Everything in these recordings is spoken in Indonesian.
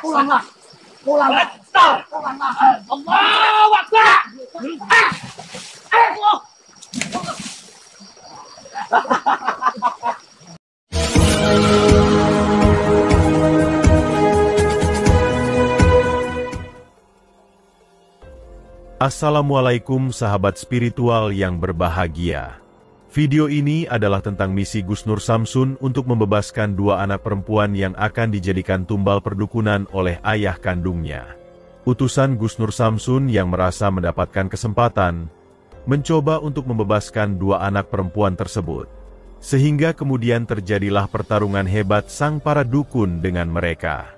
Pulanglah. Pulanglah. Allahu Akbar. Assalamualaikum sahabat spiritual yang berbahagia. Video ini adalah tentang misi Gus Nur Samsun untuk membebaskan dua anak perempuan yang akan dijadikan tumbal perdukunan oleh ayah kandungnya. Utusan Gus Nur Samsun yang merasa mendapatkan kesempatan, mencoba untuk membebaskan dua anak perempuan tersebut. Sehingga kemudian terjadilah pertarungan hebat sang para dukun dengan mereka.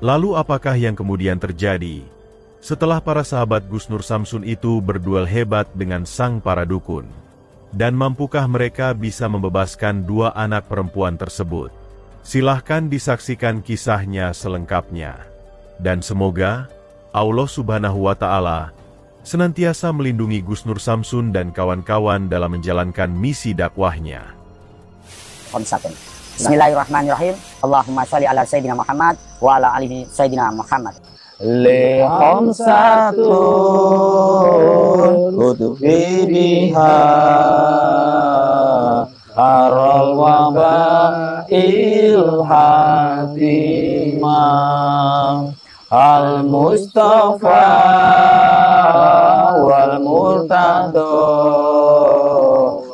Lalu apakah yang kemudian terjadi? Setelah para sahabat Gus Nur Samsun itu berduel hebat dengan sang para dukun. Dan mampukah mereka bisa membebaskan dua anak perempuan tersebut? Silahkan disaksikan kisahnya selengkapnya. Dan semoga Allah Subhanahu wa Ta'ala senantiasa melindungi Gus Nur Samsun dan kawan-kawan dalam menjalankan misi dakwahnya. Bismillahirrahmanirrahim. Allahumma sholli ala Sayyidina Muhammad wa ala alihi Sayyidina Muhammad. Lehom satu kutubi biha arol wabah ilhatimah al Mustafa wal Murtado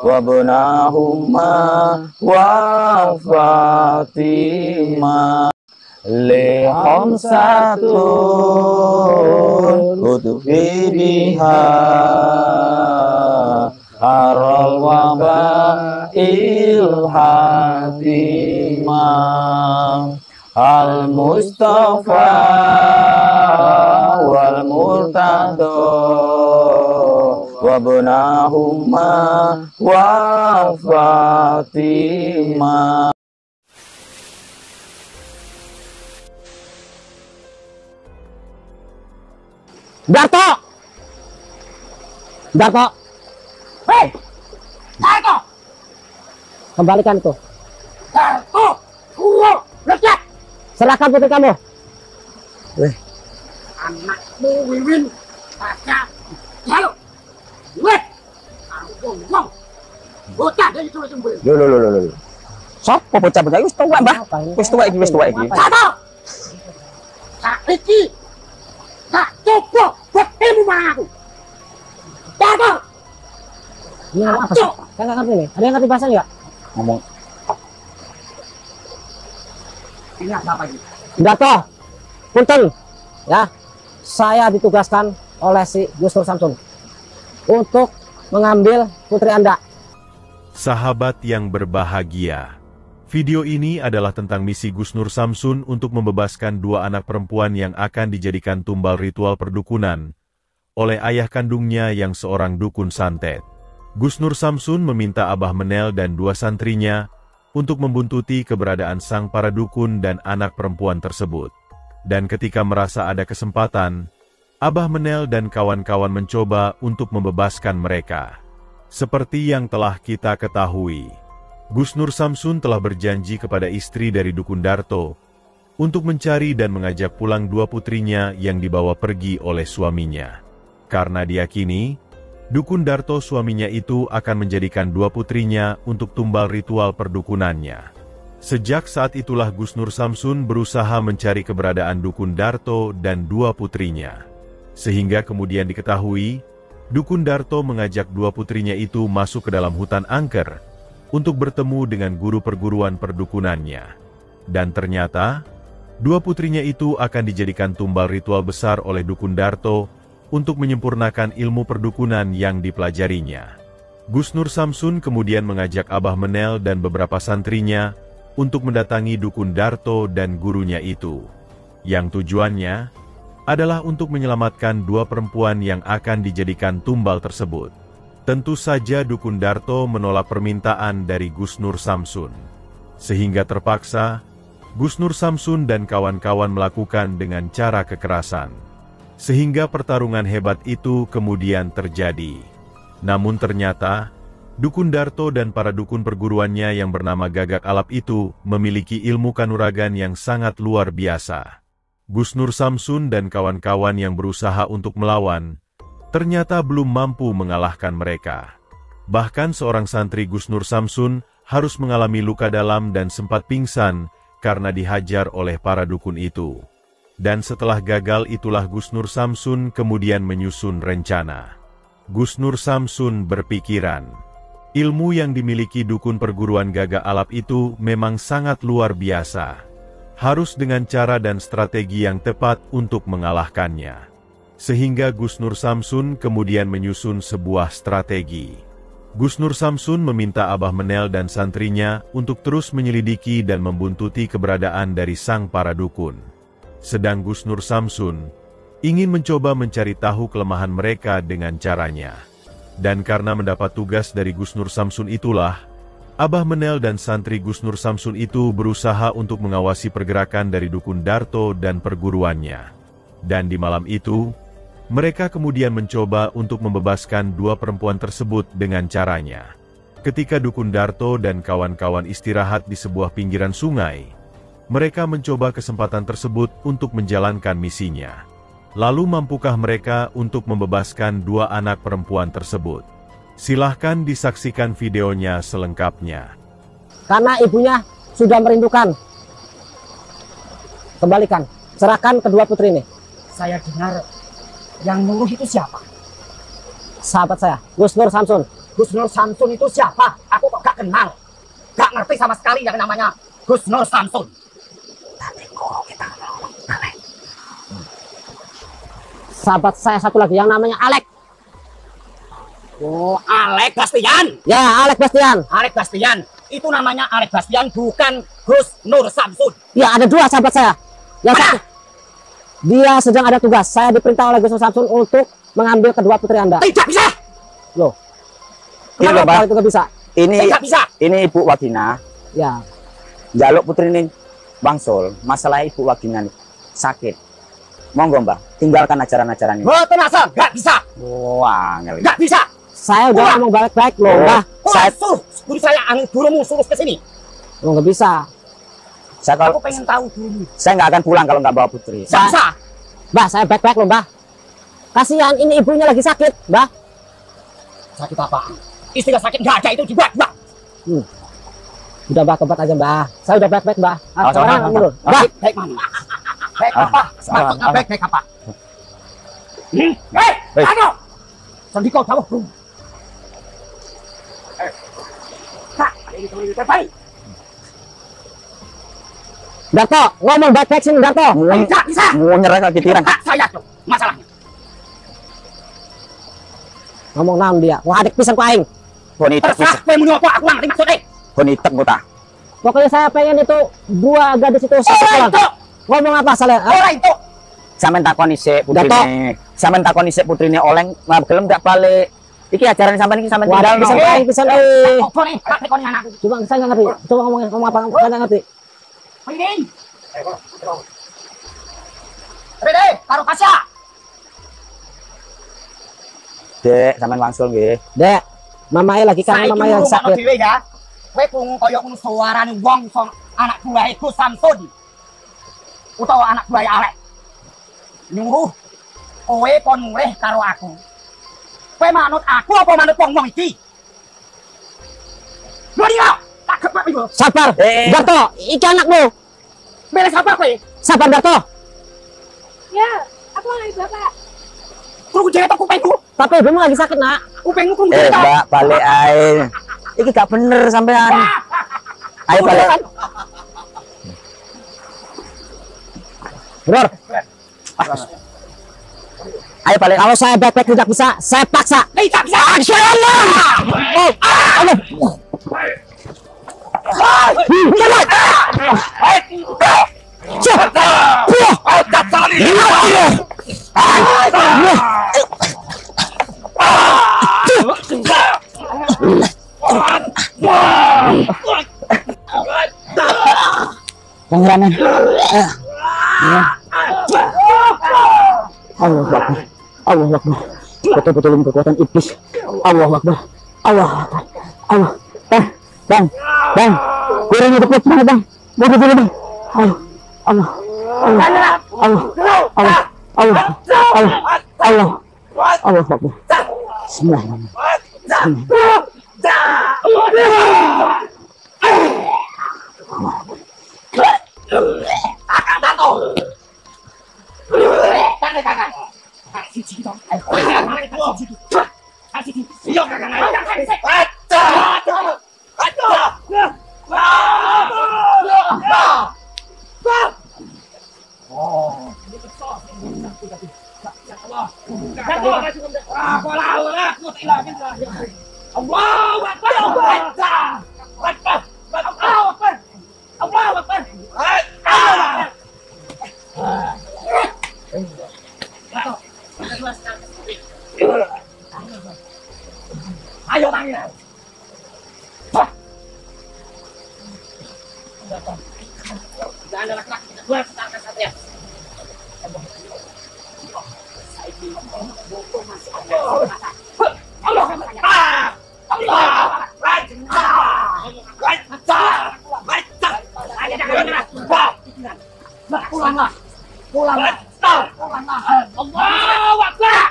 wabnahumma wa Fatimah. Lehom satu kutubi biha arol wabah ilhatimah al Mustafa wal Murtado wabnahumma wa Fatimah. Darto! Darto! Hei! Darto! Kembalikan itu. Darto! Kulo! Lekat! Serahkan putri kamu. Anakmu Wiwin baca jaluk. Weh! Kamu ngomong. Bocah dari suruh sembunyi. Loh. Sopo bocah-bocah wis tuwek, Mbah. Wis tuwek iki. Darto! Saiki tak cukup buat ilmu marah aku. Darto! Ini apa sih? Saya nggak ngerti nih. Ada yang ngerti bahasa nggak? Ngomong. Ini apa ini? Darto! Punten. Ya, saya ditugaskan oleh si Gus Nur Samsun untuk mengambil putri Anda. Sahabat yang berbahagia. Video ini adalah tentang misi Gus Nur Samsun untuk membebaskan dua anak perempuan yang akan dijadikan tumbal ritual perdukunan oleh ayah kandungnya yang seorang dukun santet. Gus Nur Samsun meminta Abah Menel dan dua santrinya untuk membuntuti keberadaan sang para dukun dan anak perempuan tersebut. Dan ketika merasa ada kesempatan, Abah Menel dan kawan-kawan mencoba untuk membebaskan mereka. Seperti yang telah kita ketahui, Gus Nur Samsun telah berjanji kepada istri dari Dukun Darto untuk mencari dan mengajak pulang dua putrinya yang dibawa pergi oleh suaminya. Karena diyakini, Dukun Darto suaminya itu akan menjadikan dua putrinya untuk tumbal ritual perdukunannya. Sejak saat itulah Gus Nur Samsun berusaha mencari keberadaan Dukun Darto dan dua putrinya. Sehingga kemudian diketahui, Dukun Darto mengajak dua putrinya itu masuk ke dalam hutan angker untuk bertemu dengan guru perguruan perdukunannya. Dan ternyata, dua putrinya itu akan dijadikan tumbal ritual besar oleh Dukun Darto untuk menyempurnakan ilmu perdukunan yang dipelajarinya. Gus Nur Samsun kemudian mengajak Abah Menel dan beberapa santrinya untuk mendatangi Dukun Darto dan gurunya itu. Yang tujuannya adalah untuk menyelamatkan dua perempuan yang akan dijadikan tumbal tersebut. Tentu saja Dukun Darto menolak permintaan dari Gus Nur Samsun. Sehingga terpaksa, Gus Nur Samsun dan kawan-kawan melakukan dengan cara kekerasan. Sehingga pertarungan hebat itu kemudian terjadi. Namun ternyata, Dukun Darto dan para dukun perguruannya yang bernama Gagak Alap itu memiliki ilmu kanuragan yang sangat luar biasa. Gusnur Samsun dan kawan-kawan yang berusaha untuk melawan, ternyata belum mampu mengalahkan mereka. Bahkan seorang santri Gusnur Samsun harus mengalami luka dalam dan sempat pingsan karena dihajar oleh para dukun itu. Dan setelah gagal itulah Gusnur Samsun kemudian menyusun rencana. Gusnur Samsun berpikiran, ilmu yang dimiliki dukun perguruan Gagak Alap itu memang sangat luar biasa. Harus dengan cara dan strategi yang tepat untuk mengalahkannya. Sehingga Gusnur Samsun kemudian menyusun sebuah strategi. Gusnur Samsun meminta Abah Menel dan santrinya untuk terus menyelidiki dan membuntuti keberadaan dari sang para dukun. Sedang Gusnur Samsun ingin mencoba mencari tahu kelemahan mereka dengan caranya. Dan karena mendapat tugas dari Gusnur Samsun itulah, Abah Menel dan santri Gusnur Samsun itu berusaha untuk mengawasi pergerakan dari dukun Darto dan perguruannya. Dan di malam itu, mereka kemudian mencoba untuk membebaskan dua perempuan tersebut dengan caranya. Ketika dukun Darto dan kawan-kawan istirahat di sebuah pinggiran sungai, mereka mencoba kesempatan tersebut untuk menjalankan misinya. Lalu mampukah mereka untuk membebaskan dua anak perempuan tersebut? Silahkan disaksikan videonya selengkapnya. Karena ibunya sudah merindukan. Kembalikan, serahkan kedua putri ini. Saya dengar yang nyuruh itu siapa? Sahabat saya, Gusnur Samsun. Gusnur Samsun itu siapa? Aku kok gak kenal. Gak ngerti sama sekali yang namanya Gusnur Samsun. Tadi guru kita Alek. Sahabat saya satu lagi yang namanya Alek. Oh, Alek Bastian. Ya, Alek Bastian. Alek Bastian. Itu namanya Alek Bastian, bukan Gusnur Samsun. Ya, ada dua sahabat saya. Yang satu, dia sedang ada tugas. Saya diperintah oleh Gusnur Samsun untuk mengambil kedua putri Anda. Tidak bisa. Loh, Ini kenapa Bapak. kalau itu nggak bisa? Tidak bisa. Ini Ibu Wagina. Ya, Jaluk putri ini Bangsul. Masalah Ibu Wagina nih, sakit. Monggo Mbah, tinggalkan ajaran-ajaran ini. Boten asal, gak bisa. Wah, ngeli. Gak bisa. saya udah ngomong baik-baik loh, Mbah. Saya suruh guru saya angin gurumu suruh ke sini. Lo nggak bisa. Saya Aku kalau pengen tahu dulu. saya nggak akan pulang kalau nggak bawa putri. Gak bisa. Mbah, saya baik-baik loh, Mbah. Kasihan ini ibunya lagi sakit, Mbah. Sakit apa? Istilah sakit gak ada itu juga, Mbak. Udah, Mbah, tobat aja, Mbah. Saya udah baik-baik, Mbah. Oh, Sekarang sama, mundur. sama. Mbah, Baik mana? Baik apa? Maksudnya baik apa? Hei, ayo! Sandiko jauh dulu. Kak, ini terbaik. Darto, ngomong baik-baik sini, Darto. Tidak bisa. Mau nyerah ke kitiran. Hak saya tuh masalahnya. Ngomong naon dia. Wah, adik pisan ku aing. Bonitek Terserah kowe muni apa, aku ngerti maksudnya. Bonitek kota. Pokoknya saya pengen itu dua gadis itu satu Ora pulang. itu. Ngomong apa saleh? Ora itu. Sampeyan takoni sik Dato. putrine. Sampeyan takoni sik putrine oleng nggak gelem nggak balik. Iki ajaran sampeyan iki sampeyan Wah, tinggal pisan ku aing pisan Apa nih? Tak tekoni anakku. Coba saya nggak ngerti. Coba ngomong apa? Saya nggak ngerti. Ini. Rede, karo Kasya. Dek, sampeyan langsung nggih. Dek, mamai lagi kan mamai yang sakit. Dhewe ya. Kowe pun koyo ngono suarane wong song anak buah iku Samsun. Utawa anak buah Alek. Nyuruh kowe kon mulih karo aku. Kowe manut aku apa manut wong-wong iki? Lho dia, tak kepek iku. Sabar, Darto, iki anakmu. Beres apa kowe? Sabar, Darto. Ya, aku lagi bapak. Tunggu dhewe tok kupengku. Tapi ibumu lagi sakit, Nak. Kupengku kudu Mbak, balik ae. Iki gak bener sampean. Ayo balik. Bro, Ayo balik. kalau saya baik-baik tidak bisa, saya paksa. Tidak bisa. Insyaallah. Oh, aduh. Pengiranan. Allah Akbar. Allah Akbar. Betul-betul kekuatan iblis. Allah Akbar. Allah Akbar. Allah, bang, kurang itu kuat banget bang, bodoh dulu bang. Allah, Ayo tangi. Jangan ada laki-laki, gue sekarang satria. Pulanglah. Allahu Akbar.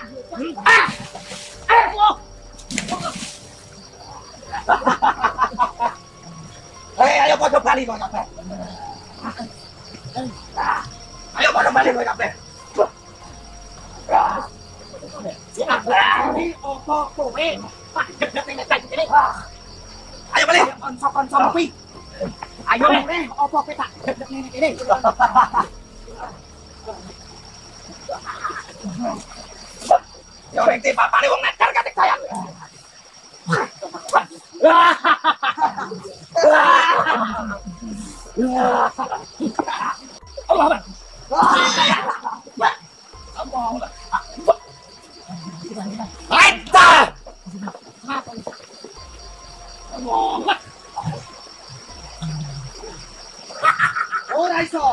Ayo pada balik kau kape. Ayo pada balik kau kape. Opo kowe. Ayo balik. Konco kopi. Ayo nih, opo kowe tak gedek ning kene. Yo nek bapane wong necar katik sayang. Ora iso.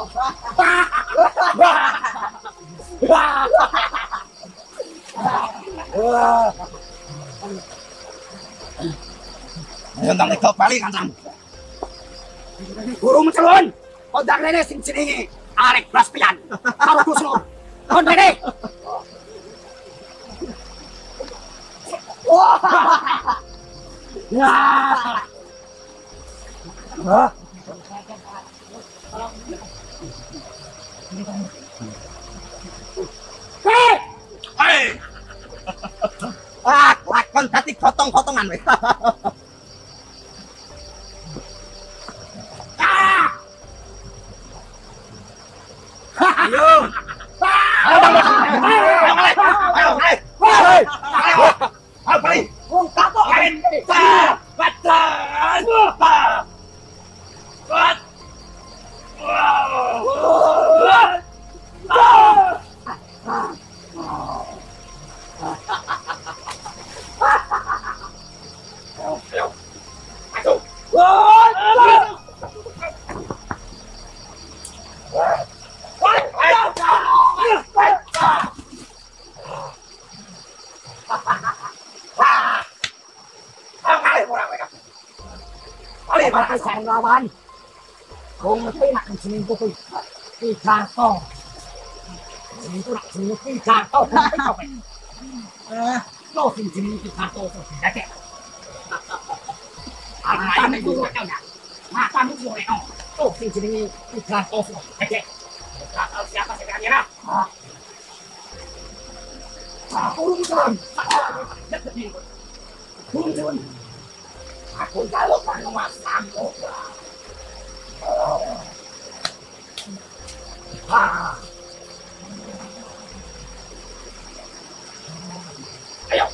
Ayo ndang nek bali kancam. Guru mencelon. Ondak rene sing jenenge Arek Braspian. Karo Gusno. Kon rene. Ya. Hei. Lakon dadi gotong-gotongan wis. Ayo. Lawan, kau mesti nak jeneng tu Pijarto. Jeneng tu nak jeneng Pijarto. Lo sing jeneng Pijarto tu tidak. Apa itu kau nak? Macam itu kau nak? Lo sing jeneng Pijarto tu tidak. Tahu siapa sebenarnya? Burung turun. Burung turun. Aku kalau penguasamu. Ayo.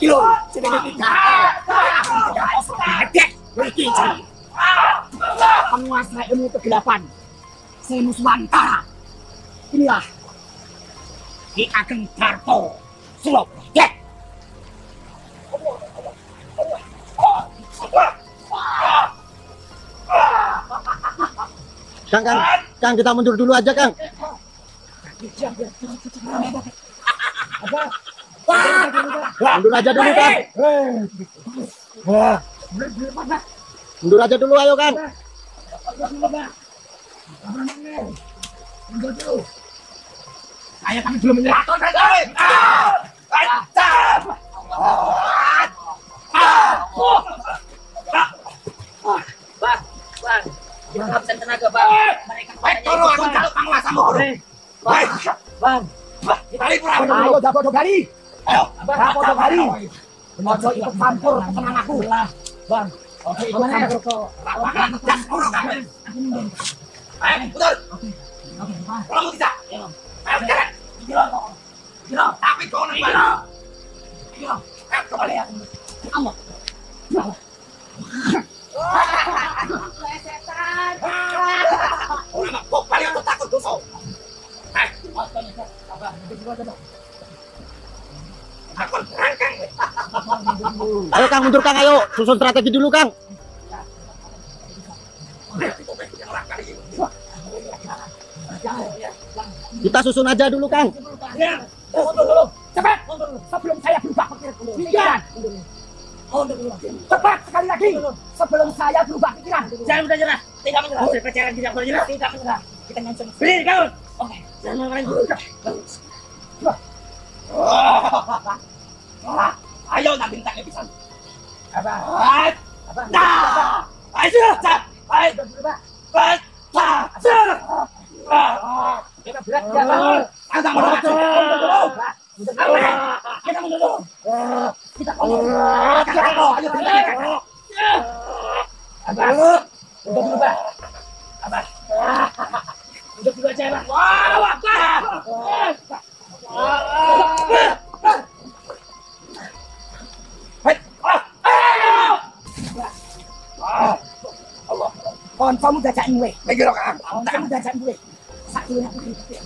Kilo, sedang kita. Adek, lagi. menguasai ilmu kegelapan, Senuswantara. Inilah Ki Ageng Darto Sulobodeh. Kang, kita mundur dulu aja, Kang. Mundur aja dulu, Kang. Mundur aja dulu, ayo, Kang. Saya kami belum menyerah. Bang, kita habisan tenaga, Bang. Mereka Tolong aku kalau penguasamu. Bang, Ayo, Dapo Dogari. Ayo, Dapo Dogari. Ojo ikut campur kesenangan aku. Bang. Oke, ikut campur ke lapangan das kurang. Ayo, putar. Kalau mau tidak. Ayo, jalan. Gila, tapi kau nak balik. Gila, ayo kembali ya. Allah. Setan. Orang nak kok balik aku takut dosa. Aku berangkang. Ayo, Kang, mundur, Kang. Ayo, susun strategi dulu, Kang. Kita susun aja dulu, Kang. Mundur dulu. Cepat. Sebelum saya berubah pikiran. Cepat sekali lagi. Sebelum saya berubah pikiran. Jangan mudah nyerah. Tidak menyerah. Percayaan tidak boleh nyerah. Tidak menyerah. Kita nyusun. Berdiri kau. Oke. Jangan main dulu. Ayo nak bintangnya bisa. Abah. Nah. Ayo. Ayo. Kita berat ya, Bang. Agak mundur dulu. Kita mundur dulu. Kita mundur. Ayo, Abah. Mundur dulu, Bang. Abah. Mundur dulu aja, Bang. Wah, Allah. Kamu dajak gue. Mikir kok. Kamu dajak gue. Sakjane aku iki.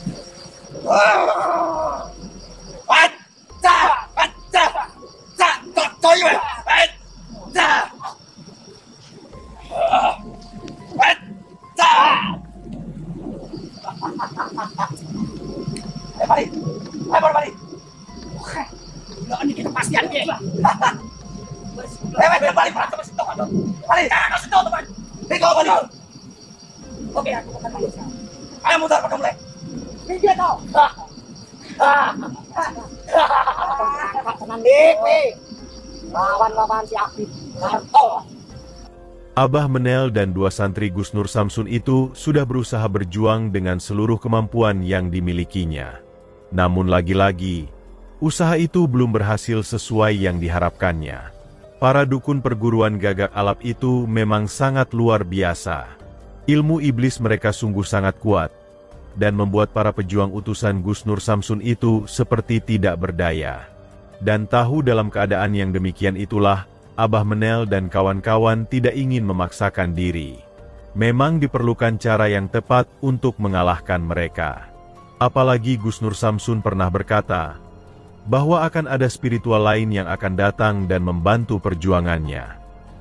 Balik. Lo ini kita pasti ada dia. Balik. Oke, aku akan balik. Ayo muter pada mulai. Minggir kau. Tenang dik, lawan si Afif. Abah Menel dan dua santri Gus Nur Samsun itu sudah berusaha berjuang dengan seluruh kemampuan yang dimilikinya. Namun lagi-lagi, usaha itu belum berhasil sesuai yang diharapkannya. Para dukun perguruan Gagak Alap itu memang sangat luar biasa. Ilmu iblis mereka sungguh sangat kuat, dan membuat para pejuang utusan Gus Nur Samsun itu seperti tidak berdaya. Dan tahu dalam keadaan yang demikian itulah, Abah Menel dan kawan-kawan tidak ingin memaksakan diri. Memang diperlukan cara yang tepat untuk mengalahkan mereka. Apalagi Gus Nur Samsun pernah berkata, bahwa akan ada spiritual lain yang akan datang dan membantu perjuangannya.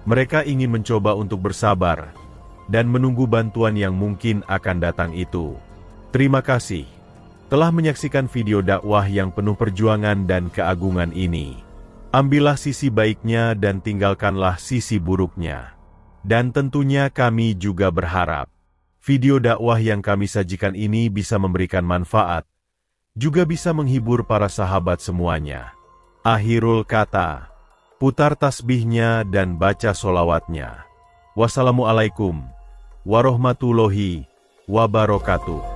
Mereka ingin mencoba untuk bersabar, dan menunggu bantuan yang mungkin akan datang itu. Terima kasih telah menyaksikan video dakwah yang penuh perjuangan dan keagungan ini. Ambillah sisi baiknya dan tinggalkanlah sisi buruknya. Dan tentunya kami juga berharap video dakwah yang kami sajikan ini bisa memberikan manfaat, juga bisa menghibur para sahabat semuanya. Akhirul kata, putar tasbihnya dan baca solawatnya. Wassalamualaikum warahmatullahi wabarakatuh.